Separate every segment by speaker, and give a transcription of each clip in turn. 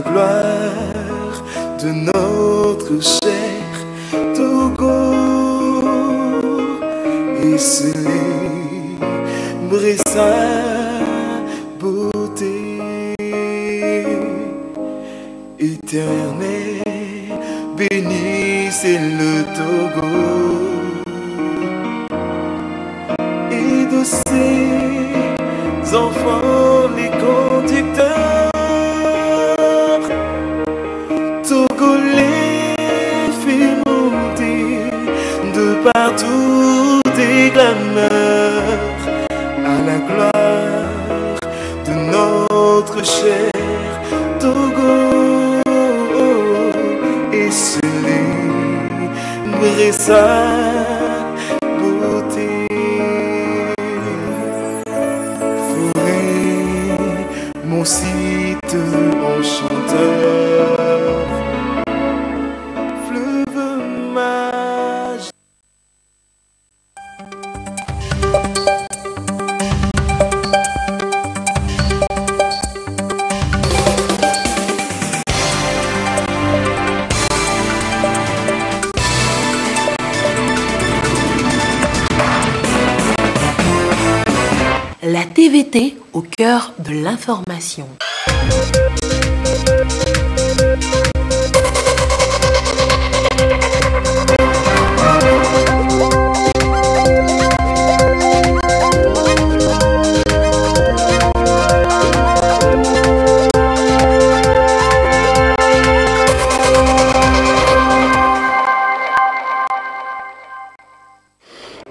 Speaker 1: gloire de notre cher Togo et célébrer sa beauté éternelle. Bénissez le Togo et de ses enfants les conducteurs. Togo les fait monter de partout des clameurs à la gloire de notre cher Togo et célébrer sa beauté. Forêt, mon site enchanteur, fleuve magique.
Speaker 2: La TVT au cœur de l'information.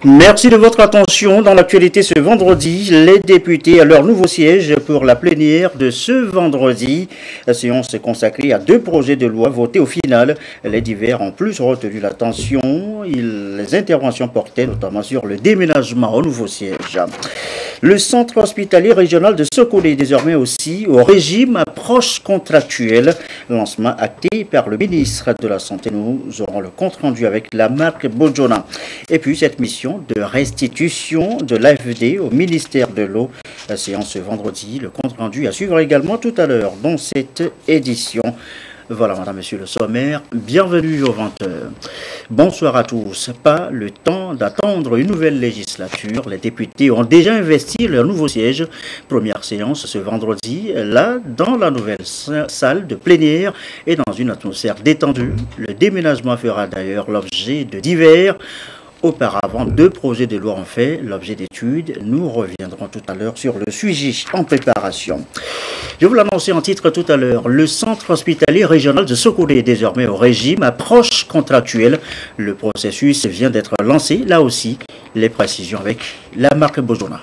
Speaker 3: Merci de votre attention. Dans l'actualité ce vendredi, les députés à leur nouveau siège pour la plénière de ce vendredi. La séance est consacrée à 2 projets de loi votés au final. Les divers ont plus retenu l'attention. Les interventions portaient notamment sur le déménagement au nouveau siège. Le centre hospitalier régional de Sokode est désormais aussi au régime approche contractuelle. Lancement acté par le ministre de la Santé. Nous aurons le compte rendu avec la marque Bojona. Et puis cette mission de restitution de l'AFD au ministère de l'Eau. La séance ce vendredi, le compte rendu à suivre également tout à l'heure dans cette édition. Voilà, madame, monsieur le sommaire, bienvenue au 20h. Bonsoir à tous. Pas le temps d'attendre une nouvelle législature. Les députés ont déjà investi leur nouveau siège. Première séance ce vendredi, là, dans la nouvelle salle de plénière et dans une atmosphère détendue. Le déménagement fera d'ailleurs l'objet de divers. Auparavant, 2 projets de loi ont fait l'objet d'études. Nous reviendrons tout à l'heure sur le sujet en préparation. Je vous l'annonçais en titre tout à l'heure. Le centre hospitalier régional de Sokode est désormais au régime approche contractuelle. Le processus vient d'être lancé. Là aussi, les précisions avec la marque Bojona.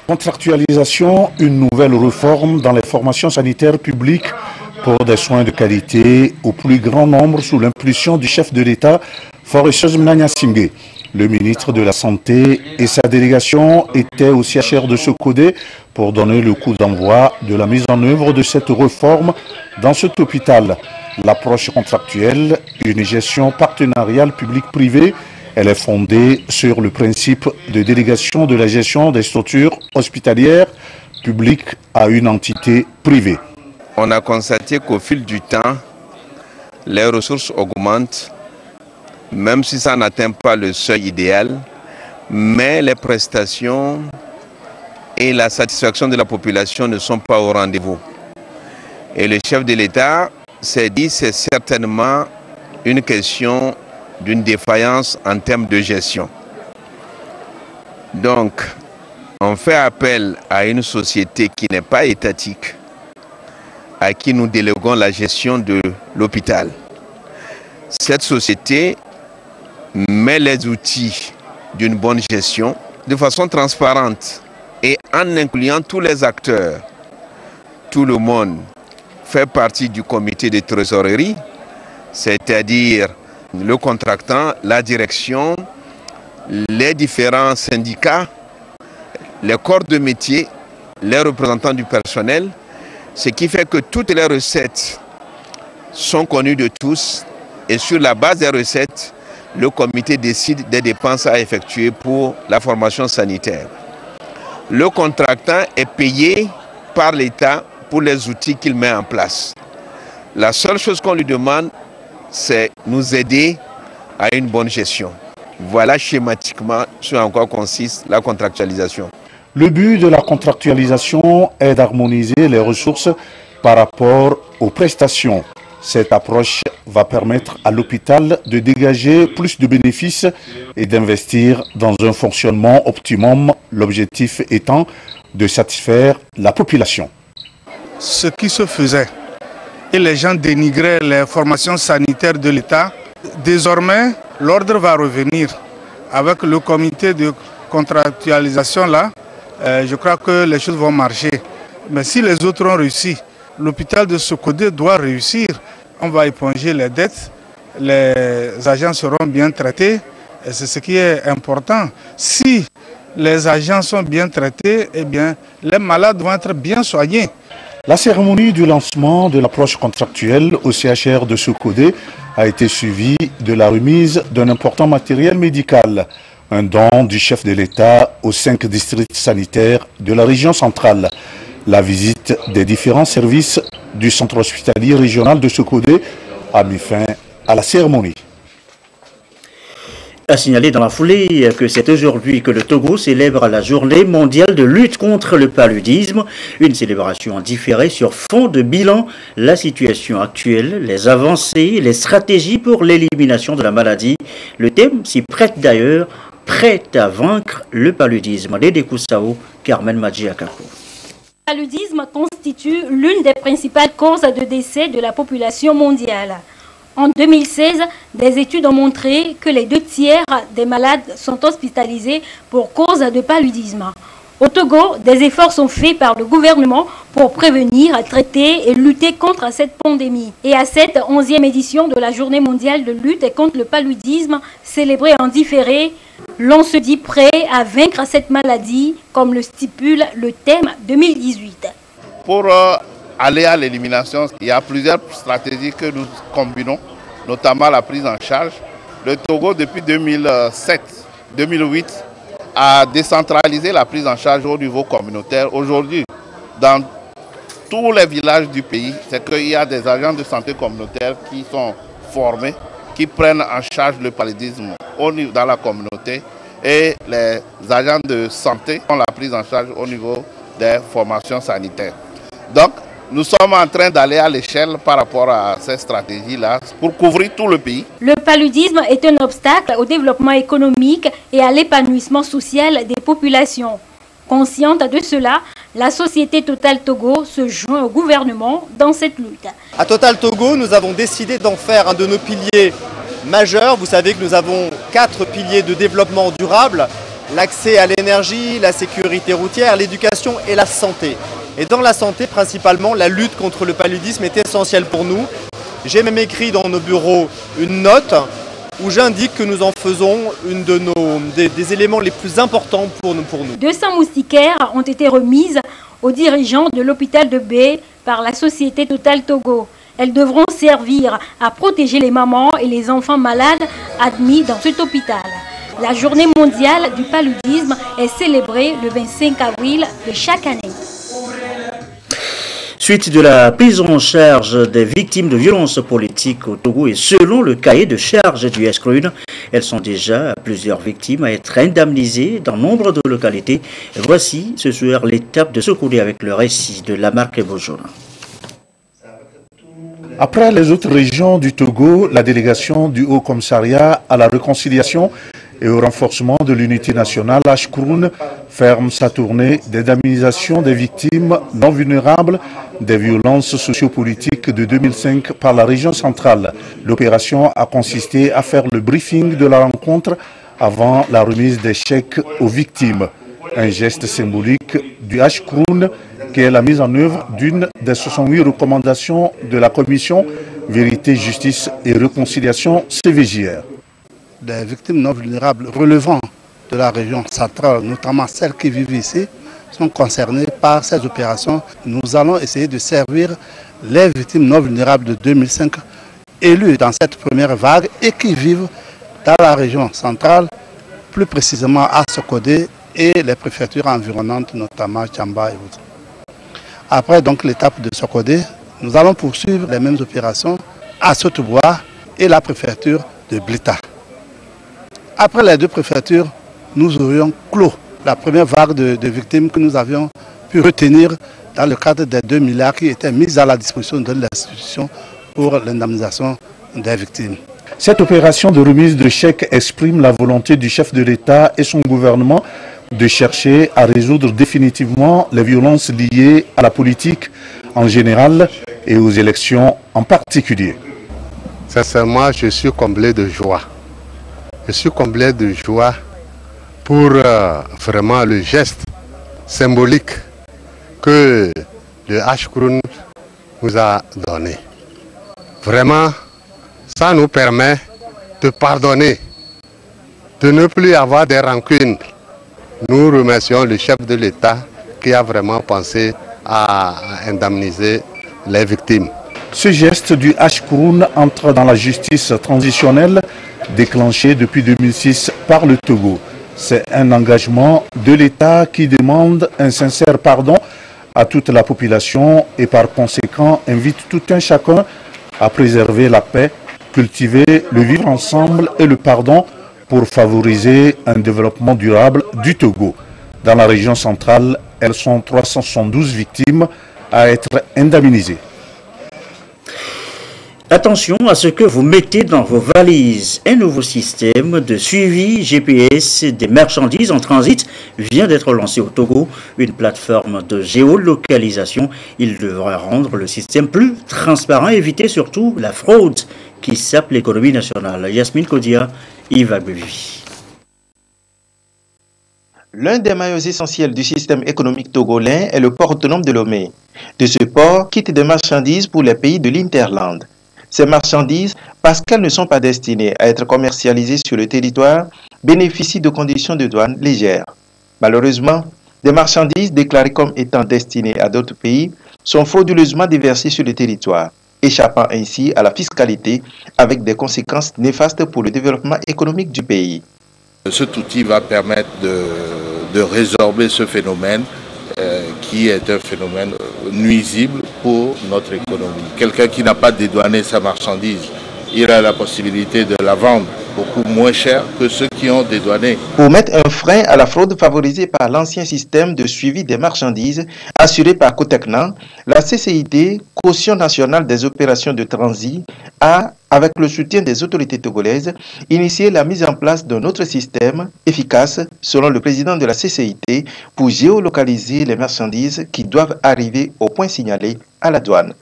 Speaker 4: Contractualisation, une nouvelle réforme dans les formations sanitaires publiques pour des soins de qualité au plus grand nombre sous l'impulsion du chef de l'État, Faure Mnanya Simbe. Le ministre de la Santé et sa délégation étaient au CHR de Sokode pour donner le coup d'envoi de la mise en œuvre de cette réforme dans cet hôpital. L'approche contractuelle, une gestion partenariale publique-privée, elle est fondée sur le principe de délégation de la gestion des structures hospitalières publiques à une entité privée.
Speaker 5: On a constaté qu'au fil du temps, les ressources augmentent, même si ça n'atteint pas le seuil idéal, mais les prestations et la satisfaction de la population ne sont pas au rendez-vous. Et le chef de l'État s'est dit que c'est certainement une question d'une défaillance en termes de gestion. Donc, on fait appel à une société qui n'est pas étatique, à qui nous déléguons la gestion de l'hôpital. Cette société met les outils d'une bonne gestion de façon transparente et en incluant tous les acteurs. Tout le monde fait partie du comité de trésorerie, c'est-à-dire le contractant, la direction, les différents syndicats, les corps de métier, les représentants du personnel, ce qui fait que toutes les recettes sont connues de tous et sur la base des recettes, le comité décide des dépenses à effectuer pour la formation sanitaire. Le contractant est payé par l'État pour les outils qu'il met en place. La seule chose qu'on lui demande, c'est nous aider à une bonne gestion. Voilà schématiquement ce en quoi consiste la contractualisation.
Speaker 4: Le but de la contractualisation est d'harmoniser les ressources par rapport aux prestations. Cette approche va permettre à l'hôpital de dégager plus de bénéfices et d'investir dans un fonctionnement optimum, l'objectif étant de satisfaire la population.
Speaker 6: Ce qui se faisait et les gens dénigraient les formations sanitaires de l'État, désormais l'ordre va revenir avec le comité de contractualisation là. Je crois que les choses vont marcher. Mais si les autres ont réussi, l'hôpital de Sokodé doit réussir. On va éponger les dettes, les agents seront bien traités et c'est ce qui est important. Si les agents sont bien traités, eh bien, les malades vont être bien soignés.
Speaker 4: La cérémonie du lancement de l'approche contractuelle au CHR de Sokodé a été suivie de la remise d'un important matériel médical, un don du chef de l'État aux 5 districts sanitaires de la région centrale. La visite des différents services du centre hospitalier régional de Sokodé a mis fin à la cérémonie.
Speaker 3: A signaler dans la foulée que c'est aujourd'hui que le Togo célèbre la journée mondiale de lutte contre le paludisme, une célébration différée sur fond de bilan, la situation actuelle, les avancées, les stratégies pour l'élimination de la maladie. Le thème s'y prête d'ailleurs, prêt à vaincre le paludisme. Dédé Koussao, Carmen Madjiakako.
Speaker 7: Le paludisme constitue l'une des principales causes de décès de la population mondiale. En 2016, des études ont montré que les 2 tiers des malades sont hospitalisés pour cause de paludisme. Au Togo, des efforts sont faits par le gouvernement pour prévenir, traiter et lutter contre cette pandémie. Et à cette 11e édition de la Journée mondiale de lutte contre le paludisme, célébrée en différé, l'on se dit prêt à vaincre cette maladie, comme le stipule le thème 2018.
Speaker 8: Pour aller à l'élimination, il y a plusieurs stratégies que nous combinons, notamment la prise en charge. Le Togo, depuis 2007-2008, a décentralisé la prise en charge au niveau communautaire. Aujourd'hui, dans tous les villages du pays, c'est qu'il y a des agents de santé communautaire qui sont formés, qui prennent en charge le paludisme dans la communauté, et les agents de santé ont la prise en charge au niveau des formations sanitaires. Donc, nous sommes en train d'aller à l'échelle par rapport à ces stratégies-là pour couvrir tout le pays.
Speaker 7: Le paludisme est un obstacle au développement économique et à l'épanouissement social des populations. Consciente de cela, la société Total Togo se joint au gouvernement dans cette lutte.
Speaker 9: À Total Togo, nous avons décidé d'en faire un de nos piliers majeurs. Vous savez que nous avons 4 piliers de développement durable: l'accès à l'énergie, la sécurité routière, l'éducation et la santé. Et dans la santé, principalement, la lutte contre le paludisme est essentielle pour nous. J'ai même écrit dans nos bureaux une note où j'indique que nous en faisons une de des éléments les plus importants pour nous.
Speaker 7: 200 moustiquaires ont été remises aux dirigeants de l'hôpital de Bé par la société Total Togo. Elles devront servir à protéger les mamans et les enfants malades admis dans cet hôpital. La journée mondiale du paludisme est célébrée le 25 avril de chaque année.
Speaker 3: Suite de la prise en charge des victimes de violences politiques au Togo et selon le cahier de charge du SCRUN, elles sont déjà plusieurs victimes à être indemnisées dans nombre de localités. Voici ce soir l'étape de Sokodé avec le récit de Lamarck et Bojona.
Speaker 4: Après les autres régions du Togo, la délégation du Haut Commissariat à la réconciliation et au renforcement de l'unité nationale, HCRUN, ferme sa tournée d'indemnisation des victimes non vulnérables des violences sociopolitiques de 2005 par la région centrale. L'opération a consisté à faire le briefing de la rencontre avant la remise des chèques aux victimes. Un geste symbolique du HCRUN qui est la mise en œuvre d'une des 68 recommandations de la commission Vérité, Justice et Réconciliation CVJR.
Speaker 6: Des victimes non vulnérables relevant de la région centrale, notamment celles qui vivent ici, sont concernées par ces opérations. Nous allons essayer de servir les victimes non vulnérables de 2005 élues dans cette première vague et qui vivent dans la région centrale, plus précisément à Sokodé et les préfectures environnantes, notamment Tchamba et autres.
Speaker 10: Après donc l'étape de Sokodé, nous allons poursuivre les mêmes opérations à Sotobois et la préfecture de Blita. Après les deux préfectures, nous aurions clos la première vague de victimes que nous avions pu retenir dans le cadre des 2 milliards qui étaient mis à la disposition de l'institution pour l'indemnisation des victimes.
Speaker 4: Cette opération de remise de chèques exprime la volonté du chef de l'État et son gouvernement de chercher à résoudre définitivement les violences liées à la politique en général et aux élections en particulier.
Speaker 10: Sincèrement, je suis comblé de joie. Je suis comblé de joie pour vraiment le geste symbolique que le Ashkurun nous a donné. Vraiment, ça nous permet de pardonner, de ne plus avoir des rancunes. Nous remercions le chef de l'État qui a vraiment pensé à indemniser les victimes.
Speaker 4: Ce geste du Ashkurun entre dans la justice transitionnelle déclenchée depuis 2006 par le Togo. C'est un engagement de l'État qui demande un sincère pardon à toute la population et par conséquent invite tout un chacun à préserver la paix, cultiver le vivre ensemble et le pardon pour favoriser un développement durable du Togo. Dans la région centrale, elles sont 372 victimes à être indemnisées.
Speaker 3: Attention à ce que vous mettez dans vos valises. Un nouveau système de suivi GPS des marchandises en transit vient d'être lancé au Togo. Une plateforme de géolocalisation. Il devra rendre le système plus transparent et éviter surtout la fraude qui sape l'économie nationale. Yasmine Kodia, Yves Agbevi.
Speaker 11: L'un des maillons essentiels du système économique togolais est le port autonome de Lomé. De ce port quittent des marchandises pour les pays de l'Interland. Ces marchandises, parce qu'elles ne sont pas destinées à être commercialisées sur le territoire, bénéficient de conditions de douane légères. Malheureusement, des marchandises déclarées comme étant destinées à d'autres pays sont frauduleusement déversées sur le territoire, échappant ainsi à la fiscalité avec des conséquences néfastes pour le développement économique du pays.
Speaker 12: Cet outil va permettre de résorber ce phénomène qui est un phénomène nuisible pour notre économie. Quelqu'un qui n'a pas dédouané sa marchandise, il a la possibilité de la vendre beaucoup moins cher que ceux qui ont dédouané.
Speaker 11: Pour mettre un frein à la fraude favorisée par l'ancien système de suivi des marchandises assuré par Cotecnan, la CCIT, Caution nationale des opérations de transit, a, avec le soutien des autorités togolaises, initié la mise en place d'un autre système efficace, selon le président de la CCIT, pour géolocaliser les marchandises qui doivent arriver au point signalé à la douane.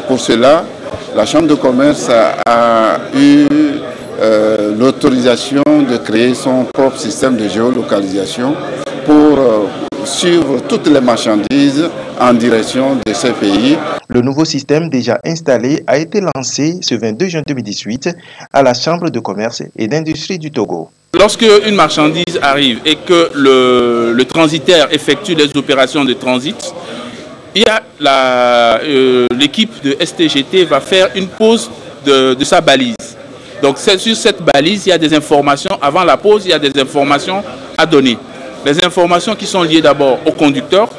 Speaker 13: Pour cela, la Chambre de commerce a eu l'autorisation de créer son propre système de géolocalisation pour suivre toutes les marchandises en direction de ces pays.
Speaker 11: Le nouveau système déjà installé a été lancé ce 22 juin 2018 à la Chambre de commerce et d'industrie du Togo.
Speaker 14: Lorsque une marchandise arrive et que le transitaire effectue les opérations de transit, il y a l'équipe de STGT va faire une pause de sa balise. Donc sur cette balise, il y a des informations. Avant la pause, il y a des informations à donner. Les informations qui sont liées d'abord au conducteur,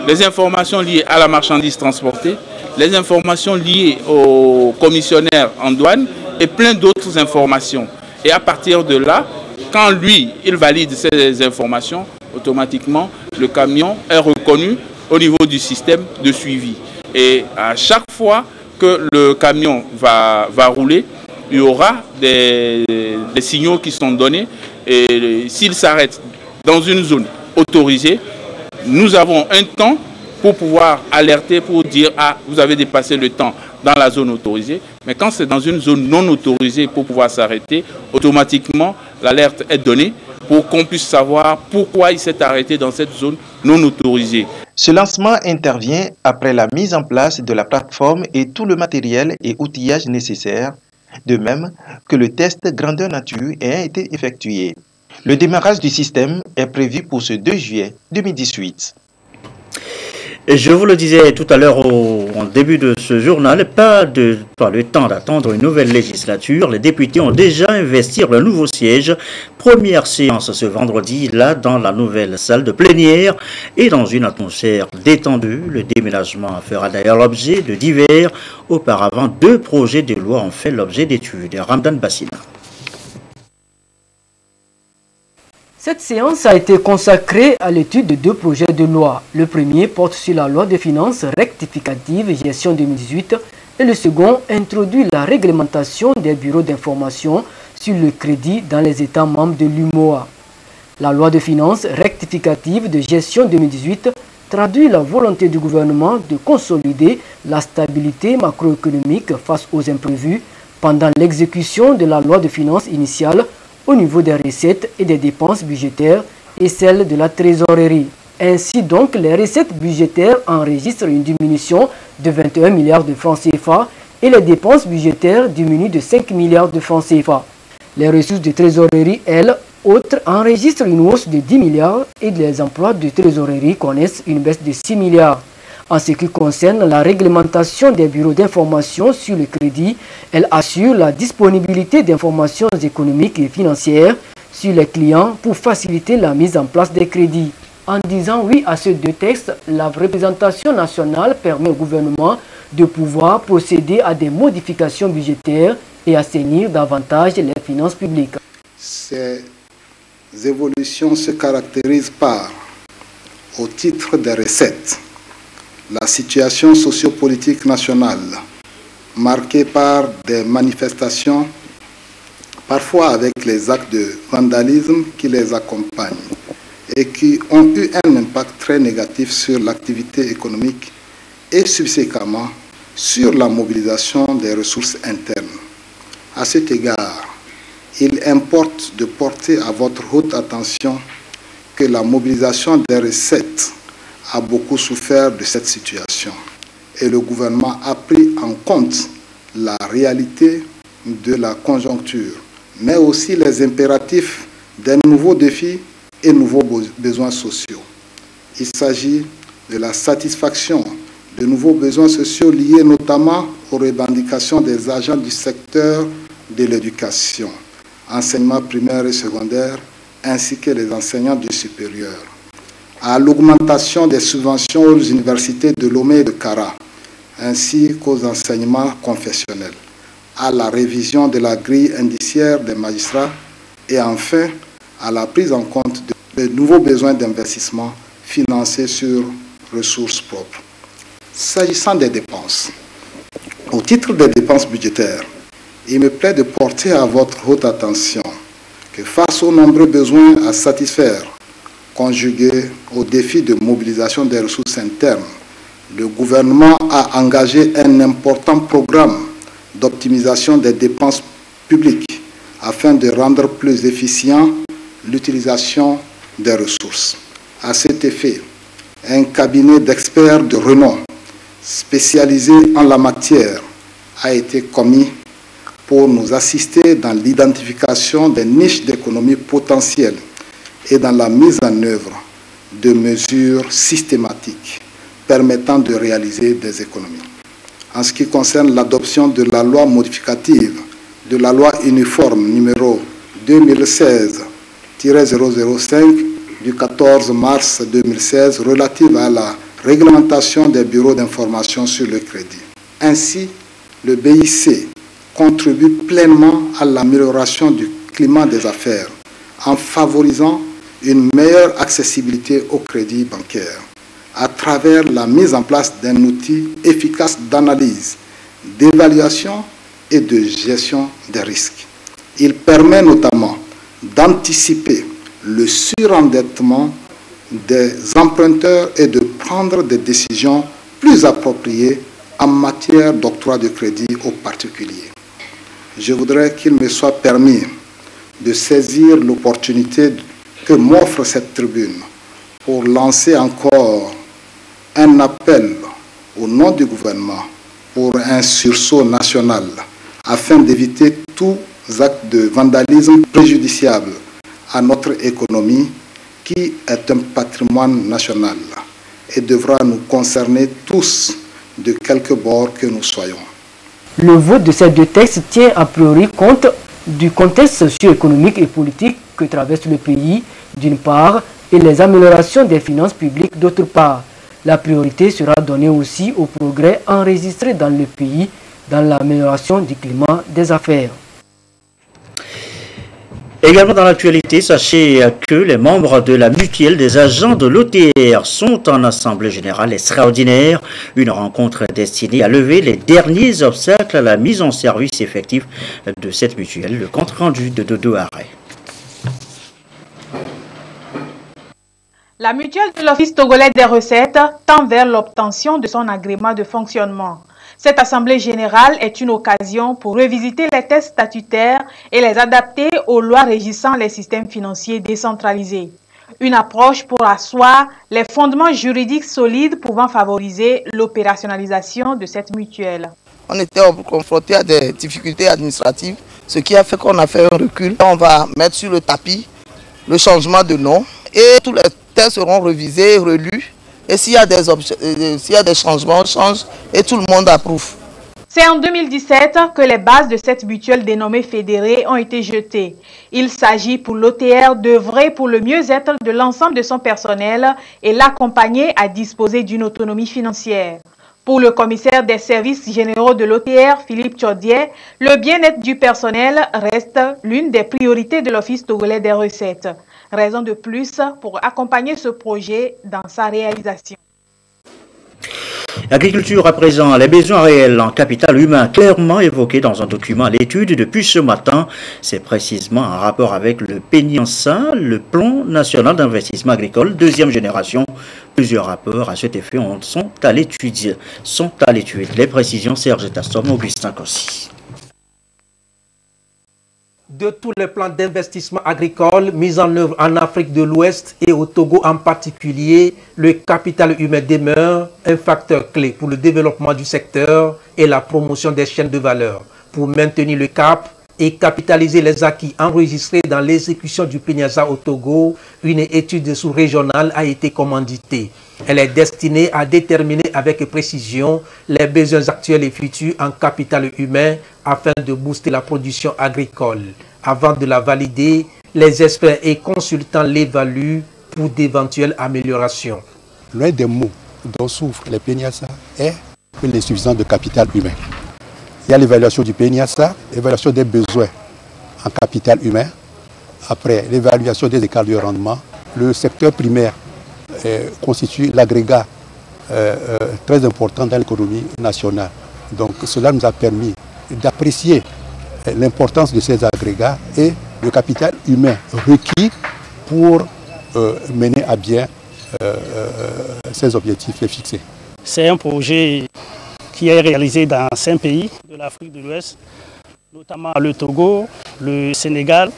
Speaker 14: les informations liées à la marchandise transportée, les informations liées au commissionnaire en douane et plein d'autres informations. Et à partir de là, quand lui, il valide ces informations, automatiquement, le camion est reconnu au niveau du système de suivi. Et à chaque fois que le camion va rouler, il y aura des signaux qui sont donnés. Et s'il s'arrête dans une zone autorisée, nous avons un temps pour pouvoir alerter, pour dire « Ah, vous avez dépassé le temps dans la zone autorisée ». Mais quand c'est dans une zone non autorisée pour pouvoir s'arrêter, automatiquement, l'alerte est donnée pour qu'on puisse savoir pourquoi il s'est arrêté dans cette zone non autorisée.
Speaker 11: Ce lancement intervient après la mise en place de la plateforme et tout le matériel et outillage nécessaires, de même que le test grandeur nature ayant été effectué. Le démarrage du système est prévu pour ce 2 juillet 2018.
Speaker 3: Et je vous le disais tout à l'heure en début de ce journal, pas le temps d'attendre une nouvelle législature. Les députés ont déjà investi le nouveau siège. Première séance ce vendredi, là, dans la nouvelle salle de plénière et dans une atmosphère détendue. Le déménagement fera d'ailleurs l'objet de divers. Auparavant, 2 projets de loi ont fait l'objet d'études. Ramdan Bassina.
Speaker 15: Cette séance a été consacrée à l'étude de 2 projets de loi. Le premier porte sur la loi de finances rectificative gestion 2018 et le second introduit la réglementation des bureaux d'information sur le crédit dans les États membres de l'UMOA. La loi de finances rectificative de gestion 2018 traduit la volonté du gouvernement de consolider la stabilité macroéconomique face aux imprévus pendant l'exécution de la loi de finances initiale au niveau des recettes et des dépenses budgétaires et celles de la trésorerie. Ainsi donc, les recettes budgétaires enregistrent une diminution de 21 milliards de francs CFA et les dépenses budgétaires diminuent de 5 milliards de francs CFA. Les ressources de trésorerie, elles, autres, enregistrent une hausse de 10 milliards et les emplois de trésorerie connaissent une baisse de 6 milliards. En ce qui concerne la réglementation des bureaux d'information sur le crédit, elle assure la disponibilité d'informations économiques et financières sur les clients pour faciliter la mise en place des crédits. En disant oui à ces 2 textes, la représentation nationale permet au gouvernement de pouvoir procéder à des modifications budgétaires et assainir davantage les finances publiques.
Speaker 16: Ces évolutions se caractérisent par, au titre des recettes, la situation sociopolitique nationale, marquée par des manifestations, parfois avec les actes de vandalisme qui les accompagnent et qui ont eu un impact très négatif sur l'activité économique et subséquemment sur la mobilisation des ressources internes. À cet égard, il importe de porter à votre haute attention que la mobilisation des recettes a beaucoup souffert de cette situation et le gouvernement a pris en compte la réalité de la conjoncture, mais aussi les impératifs des nouveaux défis et nouveaux besoins sociaux. Il s'agit de la satisfaction de nouveaux besoins sociaux liés notamment aux revendications des agents du secteur de l'éducation, enseignement primaire et secondaire, ainsi que les enseignants du supérieur, à l'augmentation des subventions aux universités de Lomé et de Kara, ainsi qu'aux enseignements confessionnels, à la révision de la grille indiciaire des magistrats et enfin à la prise en compte de nouveaux besoins d'investissement financés sur ressources propres. S'agissant des dépenses, au titre des dépenses budgétaires, il me plaît de porter à votre haute attention que face aux nombreux besoins à satisfaire, conjugués aux défis de mobilisation des ressources internes, le gouvernement a engagé un important programme d'optimisation des dépenses publiques afin de rendre plus efficient l'utilisation des ressources. À cet effet, un cabinet d'experts de renom spécialisé en la matière a été commis pour nous assister dans l'identification des niches d'économie potentielles et dans la mise en œuvre de mesures systématiques permettant de réaliser des économies. En ce qui concerne l'adoption de la loi modificative de la loi uniforme numéro 2016-005 du 14 mars 2016 relative à la réglementation des bureaux d'information sur le crédit. Ainsi, le BIC contribue pleinement à l'amélioration du climat des affaires en favorisant une meilleure accessibilité au crédit bancaire à travers la mise en place d'un outil efficace d'analyse, d'évaluation et de gestion des risques. Il permet notamment d'anticiper le surendettement des emprunteurs et de prendre des décisions plus appropriées en matière d'octroi de crédit aux particuliers. Je voudrais qu'il me soit permis de saisir l'opportunité que m'offre cette tribune pour lancer encore un appel au nom du gouvernement pour un sursaut national afin d'éviter tous actes de vandalisme préjudiciables à notre économie qui est un patrimoine national. et devra nous concerner tous, de quelque bord que nous soyons.
Speaker 15: Le vote de ces deux textes tient a priori compte du contexte socio-économique et politique que traverse le pays, d'une part, et les améliorations des finances publiques, d'autre part. La priorité sera donnée aussi aux progrès enregistrés dans le pays dans l'amélioration du climat des affaires.
Speaker 3: Également dans l'actualité, sachez que les membres de la mutuelle des agents de l'OTR sont en assemblée générale extraordinaire, une rencontre destinée à lever les derniers obstacles à la mise en service effective de cette mutuelle. Le compte rendu de Dodo Arrêt.
Speaker 17: La mutuelle de l'Office togolais des recettes tend vers l'obtention de son agrément de fonctionnement. Cette assemblée générale est une occasion pour revisiter les textes statutaires et les adapter aux lois régissant les systèmes financiers décentralisés. Une approche pour asseoir les fondements juridiques solides pouvant favoriser l'opérationnalisation de cette mutuelle.
Speaker 18: On était confronté à des difficultés administratives, ce qui a fait qu'on a fait un recul. On va mettre sur le tapis le changement de nom et tous les textes seront revisés, relus. Et s'il y a des changements, on change et tout le monde approuve.
Speaker 17: C'est en 2017 que les bases de cette mutuelle dénommée Fédérée ont été jetées. Il s'agit pour l'OTR d'œuvrer pour le mieux-être de l'ensemble de son personnel et l'accompagner à disposer d'une autonomie financière. Pour le commissaire des services généraux de l'OTR, Philippe Tchodier, le bien-être du personnel reste l'une des priorités de l'Office togolais des recettes. Raison de plus pour accompagner ce projet dans sa réalisation.
Speaker 3: Agriculture à présent, les besoins réels en capital humain clairement évoqués dans un document à l'étude depuis ce matin. C'est précisément en rapport avec le PNIANSA, le Plan national d'investissement agricole, deuxième génération. Plusieurs rapports à cet effet sont à l'étude. Les précisions, Serge Tassom, Augustin Kossi.
Speaker 19: De tous les plans d'investissement agricole mis en œuvre en Afrique de l'Ouest et au Togo en particulier, le capital humain demeure un facteur clé pour le développement du secteur et la promotion des chaînes de valeur. Pour maintenir le cap et capitaliser les acquis enregistrés dans l'exécution du PNIANSA au Togo, une étude sous-régionale a été commanditée. Elle est destinée à déterminer avec précision les besoins actuels et futurs en capital humain afin de booster la production agricole. Avant de la valider, les experts et consultants l'évaluent pour d'éventuelles améliorations.
Speaker 20: L'un des mots dont souffrent les PNIANSA est l'insuffisance de capital humain. Il y a l'évaluation du PNIANSA, l'évaluation des besoins en capital humain. Après, l'évaluation des écarts de rendement. Le secteur primaire constitue l'agrégat très important dans l'économie nationale. Donc cela nous a permis d'apprécier l'importance de ces agrégats et le capital humain requis pour mener à bien ces objectifs fixés.
Speaker 21: C'est un projet qui est réalisé dans 5 pays de l'Afrique de l'Ouest, notamment le Togo, le Sénégal,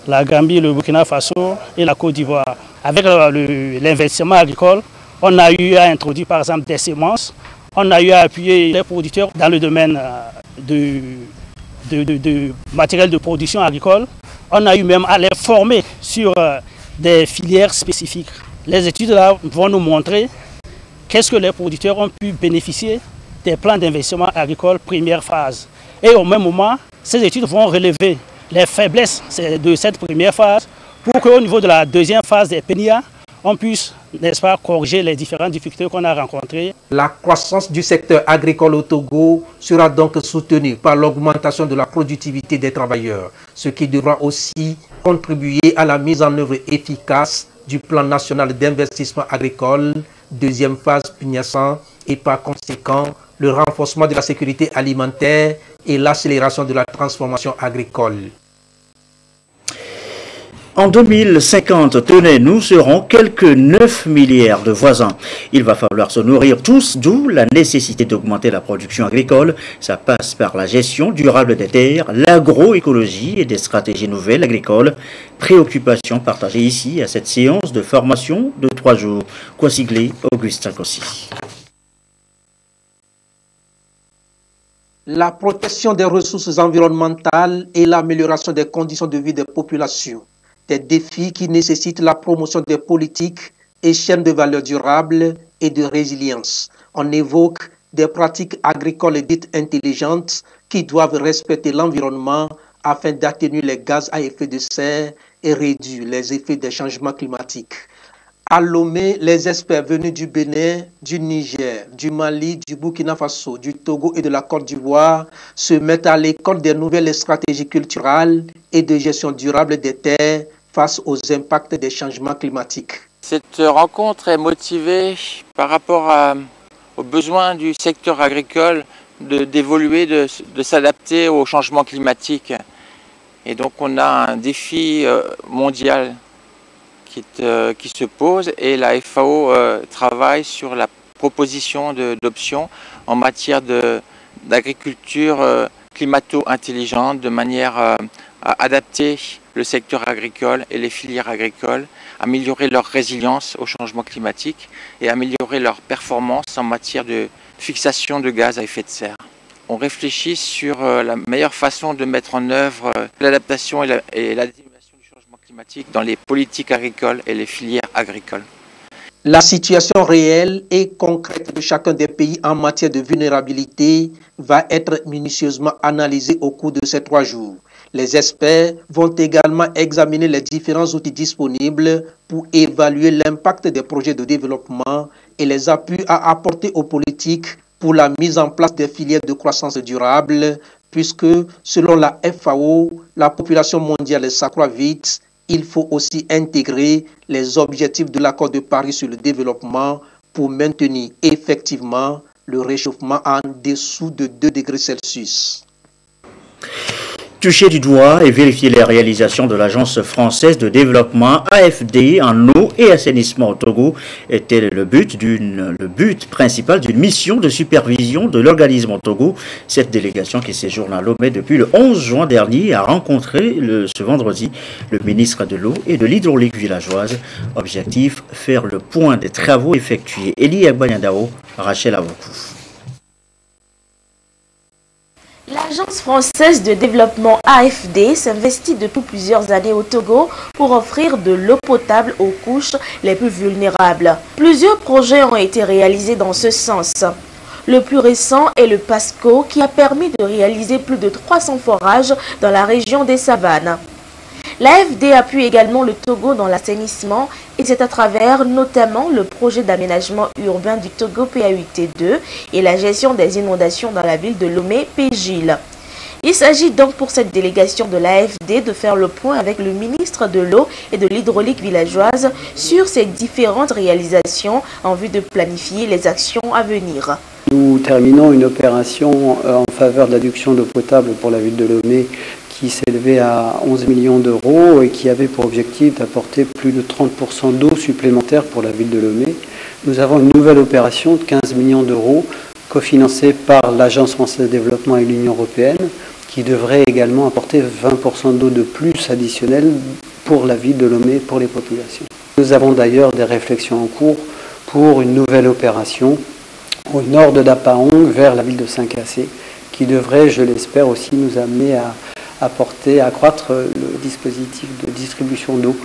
Speaker 21: la Gambie, le Burkina Faso et la Côte d'Ivoire. Avec l'investissement agricole, on a eu à introduire par exemple des semences, on a eu à appuyer les producteurs dans le domaine de matériel de production agricole, on a eu même à les former sur des filières spécifiques. Les études là vont nous montrer qu'est-ce que les producteurs ont pu bénéficier des plans d'investissement agricole première phase. Et au même moment, ces études vont relever les faiblesses de cette première phase pour qu'au niveau de la deuxième phase des PNIA, on puisse, n'est-ce pas, corriger les différentes difficultés qu'on a rencontrées.
Speaker 19: La croissance du secteur agricole au Togo sera donc soutenue par l'augmentation de la productivité des travailleurs, ce qui devra aussi contribuer à la mise en œuvre efficace du plan national d'investissement agricole, deuxième phase PNIANSA, et par conséquent le renforcement de la sécurité alimentaire et l'accélération de la transformation agricole.
Speaker 3: En 2050, tenez, nous serons quelques 9 milliards de voisins. Il va falloir se nourrir tous, d'où la nécessité d'augmenter la production agricole. Ça passe par la gestion durable des terres, l'agroécologie et des stratégies nouvelles agricoles. Préoccupation partagée ici à cette séance de formation de 3 jours. Kouassiglé, Augustin Kossi.
Speaker 19: La protection des ressources environnementales et l'amélioration des conditions de vie des populations. Des défis qui nécessitent la promotion des politiques et chaîne de valeur durable et de résilience. On évoque des pratiques agricoles dites intelligentes qui doivent respecter l'environnement afin d'atténuer les gaz à effet de serre et réduire les effets des changements climatiques. À Lomé, les experts venus du Bénin, du Niger, du Mali, du Burkina Faso, du Togo et de la Côte d'Ivoire se mettent à l'école des nouvelles stratégies culturelles et de gestion durable des terres face aux impacts des changements climatiques.
Speaker 1: Cette rencontre est motivée par rapport aux besoins du secteur agricole d'évoluer, de s'adapter au changement climatique. Et donc on a un défi mondial qui se pose et la FAO travaille sur la proposition d'options en matière d'agriculture climato-intelligente de manière à adapter le secteur agricole et les filières agricoles, améliorer leur résilience au changement climatique et améliorer leur performance en matière de fixation de gaz à effet de serre. On réfléchit sur la meilleure façon de mettre en œuvre l'adaptation et l'atténuation du changement climatique dans les politiques agricoles et les filières agricoles.
Speaker 19: La situation réelle et concrète de chacun des pays en matière de vulnérabilité va être minutieusement analysée au cours de ces 3 jours. Les experts vont également examiner les différents outils disponibles pour évaluer l'impact des projets de développement et les appuis à apporter aux politiques pour la mise en place des filières de croissance durable, puisque selon la FAO, la population mondiale s'accroît vite. Il faut aussi intégrer les objectifs de l'accord de Paris sur le développement pour maintenir effectivement le réchauffement en dessous de 2 degrés Celsius.
Speaker 3: Toucher du doigt et vérifier les réalisations de l'Agence française de développement AFD en eau et assainissement au Togo était le but principal d'une mission de supervision de l'organisme au Togo. Cette délégation qui séjourne à Lomé depuis le 11 juin dernier a rencontré ce vendredi le ministre de l'eau et de l'hydraulique villageoise. Objectif, faire le point des travaux effectués. Elie Agbanyandao, Rachel Avokou.
Speaker 22: L'Agence française de développement AFD s'investit depuis plusieurs années au Togo pour offrir de l'eau potable aux couches les plus vulnérables. Plusieurs projets ont été réalisés dans ce sens. Le plus récent est le PASCO qui a permis de réaliser plus de 300 forages dans la région des savanes. L'AFD appuie également le Togo dans l'assainissement et c'est à travers notamment le projet d'aménagement urbain du Togo PAUT2 et la gestion des inondations dans la ville de Lomé PGIL. Il s'agit donc pour cette délégation de l'AFD de faire le point avec le ministre de l'eau et de l'hydraulique villageoise sur ces différentes réalisations en vue de planifier les actions à venir.
Speaker 23: Nous terminons une opération en faveur de l'adduction d'eau potable pour la ville de Lomé qui s'élevait à 11 millions d'euros et qui avait pour objectif d'apporter plus de 30% d'eau supplémentaire pour la ville de Lomé. Nous avons une nouvelle opération de 15 millions d'euros cofinancée par l'Agence française de développement et l'Union européenne qui devrait également apporter 20% d'eau de plus additionnelle pour la ville de Lomé, pour les populations. Nous avons d'ailleurs des réflexions en cours pour une nouvelle opération au nord de Dapaong vers la ville de Saint-Cassé qui devrait, je l'espère aussi, nous amener à accroître le dispositif de distribution d'eau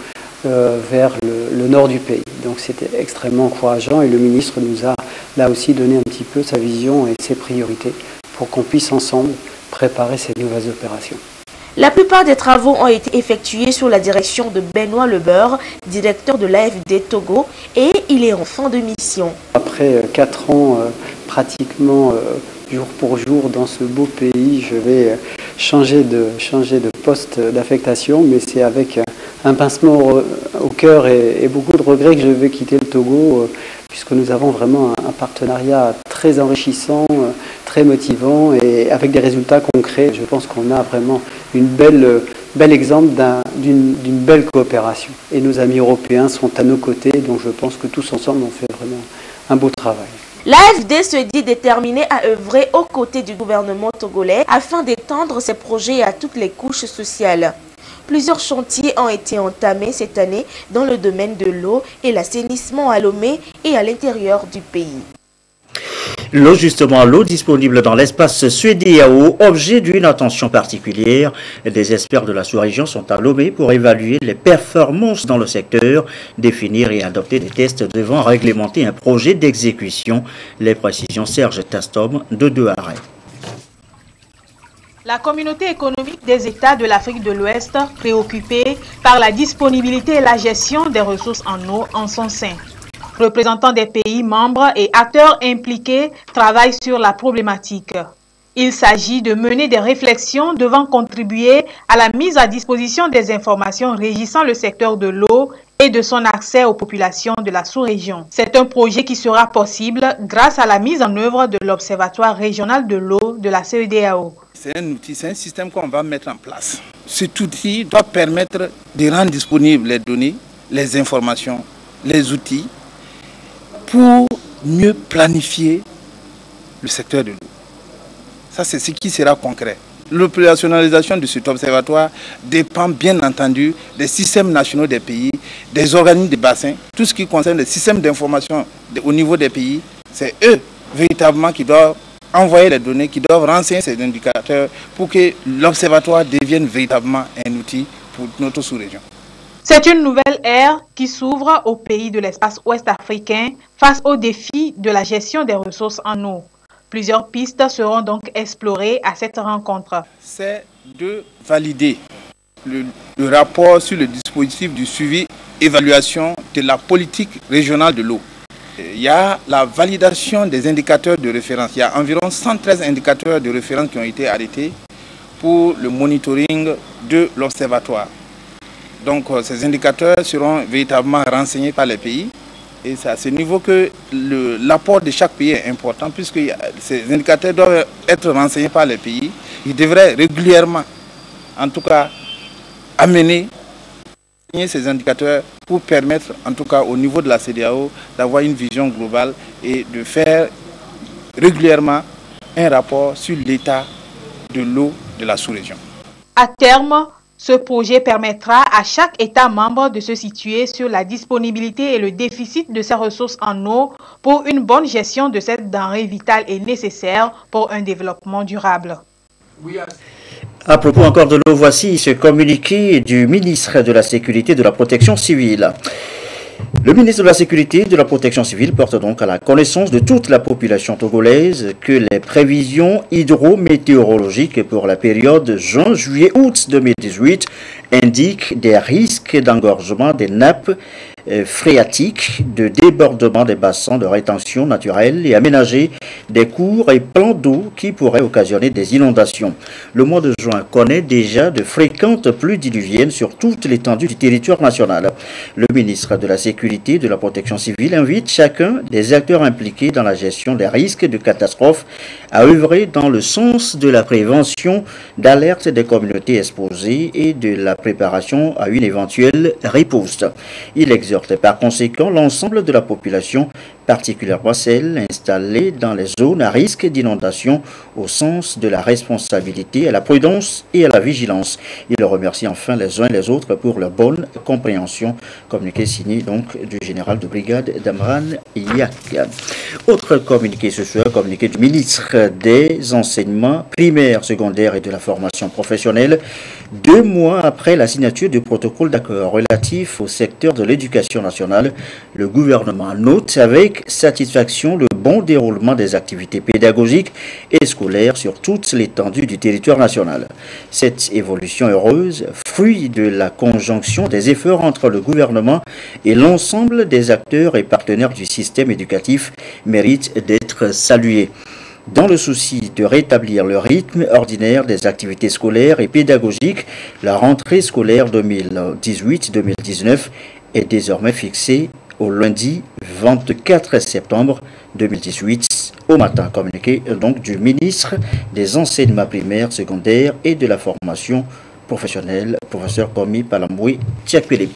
Speaker 23: vers le nord du pays. Donc c'était extrêmement encourageant et le ministre nous a là aussi donné un petit peu sa vision et ses priorités pour qu'on puisse ensemble préparer ces nouvelles opérations.
Speaker 22: La plupart des travaux ont été effectués sous la direction de Benoît Lebeur, directeur de l'AFD Togo, et il est en fin de mission.
Speaker 23: Après 4 ans pratiquement jour pour jour dans ce beau pays, je vais changer de poste d'affectation, mais c'est avec un pincement au cœur et beaucoup de regrets que je vais quitter le Togo, puisque nous avons vraiment un partenariat très enrichissant, très motivant et avec des résultats concrets. Je pense qu'on a vraiment une bel exemple d'une belle coopération. Et nos amis européens sont à nos côtés, donc je pense que tous ensemble on fait vraiment un beau travail.
Speaker 22: L'AFD se dit déterminée à œuvrer aux côtés du gouvernement togolais afin d'étendre ses projets à toutes les couches sociales. Plusieurs chantiers ont été entamés cette année dans le domaine de l'eau et l'assainissement à Lomé et à l'intérieur du pays.
Speaker 3: L'eau, justement, l'eau disponible dans l'espace CEDEAO, objet d'une attention particulière. Des experts de la sous-région sont à Lomé pour évaluer les performances dans le secteur, définir et adopter des tests devant réglementer un projet d'exécution. Les précisions Serge Tastom de Deux-Arrêts.
Speaker 17: La communauté économique des États de l'Afrique de l'Ouest, préoccupée par la disponibilité et la gestion des ressources en eau en son sein. Représentants des pays membres et acteurs impliqués travaillent sur la problématique. Il s'agit de mener des réflexions devant contribuer à la mise à disposition des informations régissant le secteur de l'eau et de son accès aux populations de la sous-région. C'est un projet qui sera possible grâce à la mise en œuvre de l'Observatoire régional de l'eau de la CEDEAO.
Speaker 2: C'est un outil, c'est un système qu'on va mettre en place. Cet outil doit permettre de rendre disponibles les données, les informations, les outils pour mieux planifier le secteur de l'eau. Ça, c'est ce qui sera concret. L'opérationnalisation de cet observatoire dépend bien entendu des systèmes nationaux des pays, des organismes de bassin, tout ce qui concerne les systèmes d'information au niveau des pays. C'est eux, véritablement, qui doivent envoyer les données, qui doivent renseigner ces indicateurs pour que l'observatoire devienne véritablement un outil pour notre sous-région.
Speaker 17: C'est une nouvelle ère qui s'ouvre aux pays de l'espace ouest africain face aux défis de la gestion des ressources en eau. Plusieurs pistes seront donc explorées à cette rencontre.
Speaker 2: C'est de valider le rapport sur le dispositif du suivi évaluation de la politique régionale de l'eau. Il y a la validation des indicateurs de référence. Il y a environ 113 indicateurs de référence qui ont été arrêtés pour le monitoring de l'observatoire. Donc ces indicateurs seront véritablement renseignés par les pays. Et c'est à ce niveau que l'apport de chaque pays est important, puisque ces indicateurs doivent être renseignés par les pays. Ils devraient régulièrement, en tout cas, amener ces indicateurs pour permettre, en tout cas au niveau de la CEDEAO, d'avoir une vision globale et de faire régulièrement un rapport sur l'état de l'eau de la sous-région.
Speaker 17: À terme, ce projet permettra à chaque État membre de se situer sur la disponibilité et le déficit de ses ressources en eau pour une bonne gestion de cette denrée vitale et nécessaire pour un développement durable.
Speaker 3: À propos encore de l'eau, voici ce communiqué du ministre de la Sécurité et de la Protection civile. Le ministre de la Sécurité et de la Protection civile porte donc à la connaissance de toute la population togolaise que les prévisions hydrométéorologiques pour la période juin-juillet-août 2018 indiquent des risques d'engorgement des nappes phréatiques, de débordement des bassins de rétention naturelle et aménager des cours et plans d'eau qui pourraient occasionner des inondations. Le mois de juin connaît déjà de fréquentes pluies diluviennes sur toute l'étendue du territoire national. Le ministre de la Sécurité et de la Protection civile invite chacun des acteurs impliqués dans la gestion des risques de catastrophes à œuvrer dans le sens de la prévention, d'alerte des communautés exposées et de la préparation à une éventuelle riposte. Il exhorte par conséquent l'ensemble de la population, particulièrement celle installée dans les zones à risque d'inondation, au sens de la responsabilité, à la prudence et à la vigilance. Il remercie enfin les uns et les autres pour leur bonne compréhension. Communiqué signé donc du général de brigade Damran Yak. Autre communiqué ce soir, communiqué du ministre des enseignements primaires, secondaires et de la formation professionnelle. 2 mois après la signature du protocole d'accord relatif au secteur de l'éducation nationale, le gouvernement note avec satisfaction le bon déroulement des activités pédagogiques et scolaires sur toute l'étendue du territoire national. Cette évolution heureuse, fruit de la conjonction des efforts entre le gouvernement et l'ensemble des acteurs et partenaires du système éducatif, mérite d'être saluée. Dans le souci de rétablir le rythme ordinaire des activités scolaires et pédagogiques, la rentrée scolaire 2018-2019 est désormais fixée au lundi 24 septembre 2018 au matin. Communiqué donc du ministre des enseignements primaires, secondaires et de la formation professionnelle, professeur Komi Palamboui Tchakpele.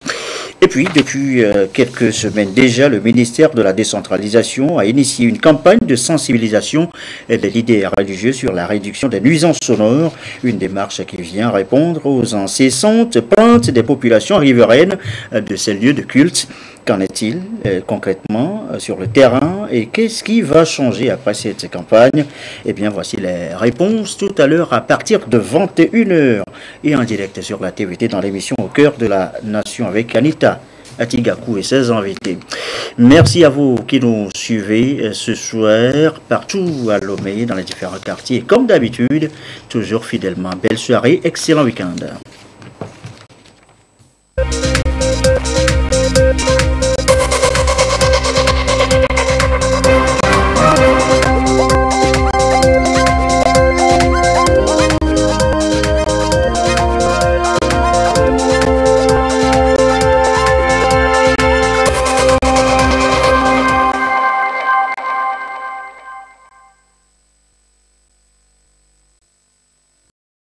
Speaker 3: Et puis, depuis quelques semaines déjà, le ministère de la Décentralisation a initié une campagne de sensibilisation des leaders religieux sur la réduction des nuisances sonores, une démarche qui vient répondre aux incessantes plaintes des populations riveraines de ces lieux de culte. Qu'en est-il concrètement sur le terrain et qu'est-ce qui va changer après cette campagne? Eh bien, voici les réponses tout à l'heure à partir de 21h et en direct sur la TVT dans l'émission Au cœur de la Nation avec Anita Atigakou et ses invités. Merci à vous qui nous suivez ce soir partout à Lomé, dans les différents quartiers. Comme d'habitude, toujours fidèlement. Belle soirée, excellent week-end.